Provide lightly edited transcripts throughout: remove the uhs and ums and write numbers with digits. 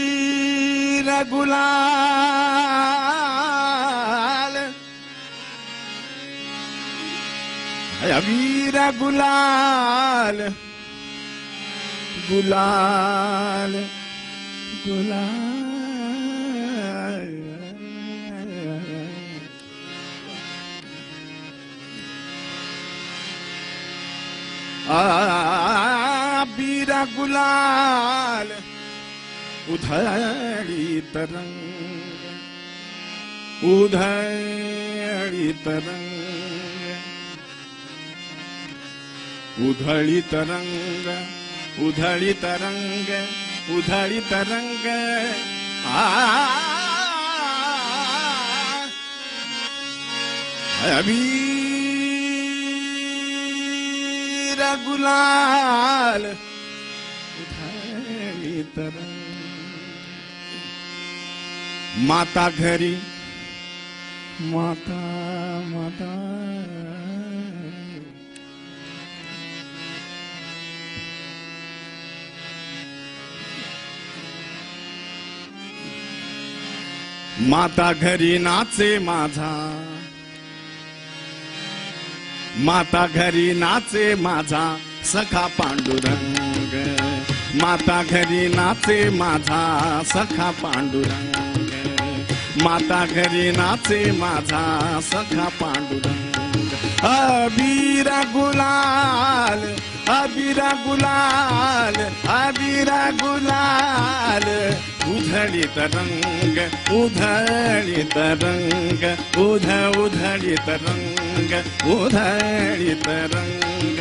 अबीर गुलाल अबीर गुलाल गुलाल गुलाल अबीर गुलाल उधळी तरंग उधळी तरंग उधळी तरंग उधळी तरंग उधळी तरंग अबीर गुलाल उधळी तरंग माता घरी माता माता माता घरी नाचे माझा माता घरी नाचे माझा सखा पांडुरंग माता घरी नाचे माझा सखा पांडुरंग माता घरी नाचे माझा सखा पांडुरंग अबीर गुलाल अबीर गुलाल अबीर गुलाल उधळी तरंग उधळी तरंग उधळी तरंग उधळी तरंग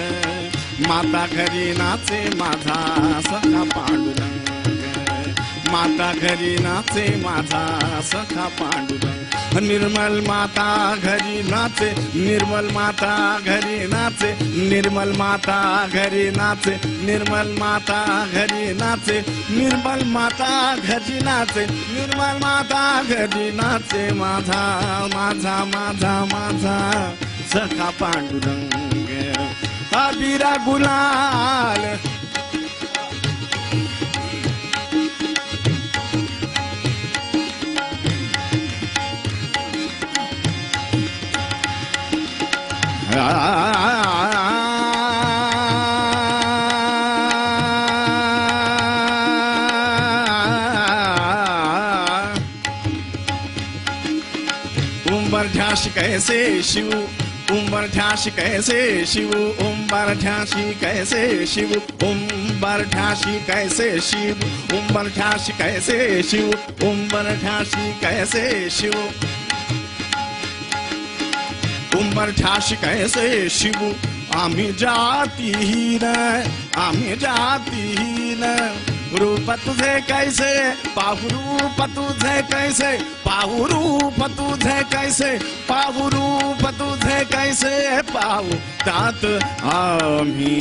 माता घरी नाचे माझा सखा पांडुरंग माता घरी नाचे माझा सखा पांडुरंग निर्मल माता घरी नाचे निर्मल माता घरी नाचे निर्मल माता घरी नाचे निर्मल माता घरी नाचे निर्मल माता घरी नाचे निर्मल माता घरी नाचे माझा माझा माझा माझा सखा पांडुरंग अबीर गुलाल उम्बर झांसी कैसे शिव उम्बर झांसी कैसे शिव उम्बर झांसी कैसे शिव उम्बर झांसी कैसे शिव उम्बर झांसी कैसे शिव उम्बर झांसी कैसे शिव उम्बर झांसी कैसे शिव आम्ही जातीहीन आम्ही जातीहीन रूप तुझे कैसे पाहू रूप तुझे कैसे पाहू रूप तुझे कैसे पाहू रूप तुझे कैसे पाहू तात आम्ही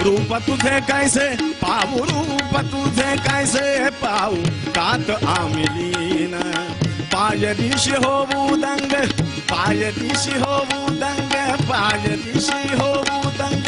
रूप तुझे कैसे पाहू रूप तुझे कैसे पाहू कात आमिलीन पायदिशी होऊ दंग पायदिशी होऊ दंग पायदिशी होऊ दंग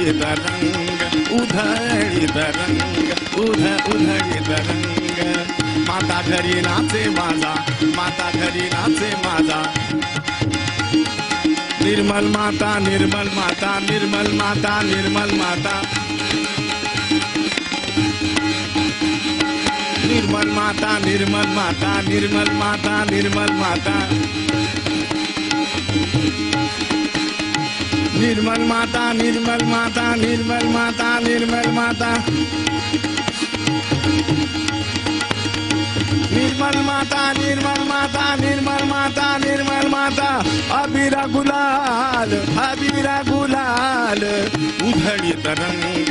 उधळीत रंग उधळीत रंग उधळीत रंग माता घरी नाचे माझा माता घरी नाचे माझा निर्मल माता निर्मल माता निर्मल माता निर्मल माता निर्मल माता निर्मल माता निर्मल माता निर्मल माता निर्मल माता निर्मल माता निर्मल माता निर्मल माता निर्मल माता निर्मल माता निर्मल माता निर्मल माता अबीरा गुलाल उधळीत रंग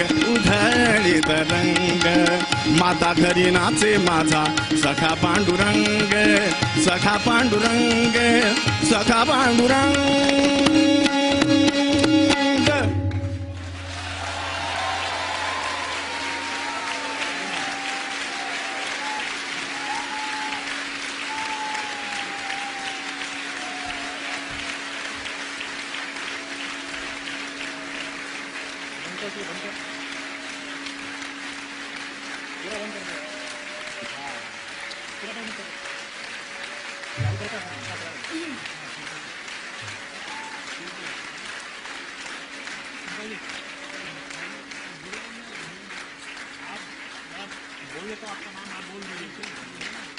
माता घरी नाचे माझा सखा पांडुरंग सखा पांडुरंग सखा पांडुरंग बोलिए तो आपका नाम आप बोल दीजिए।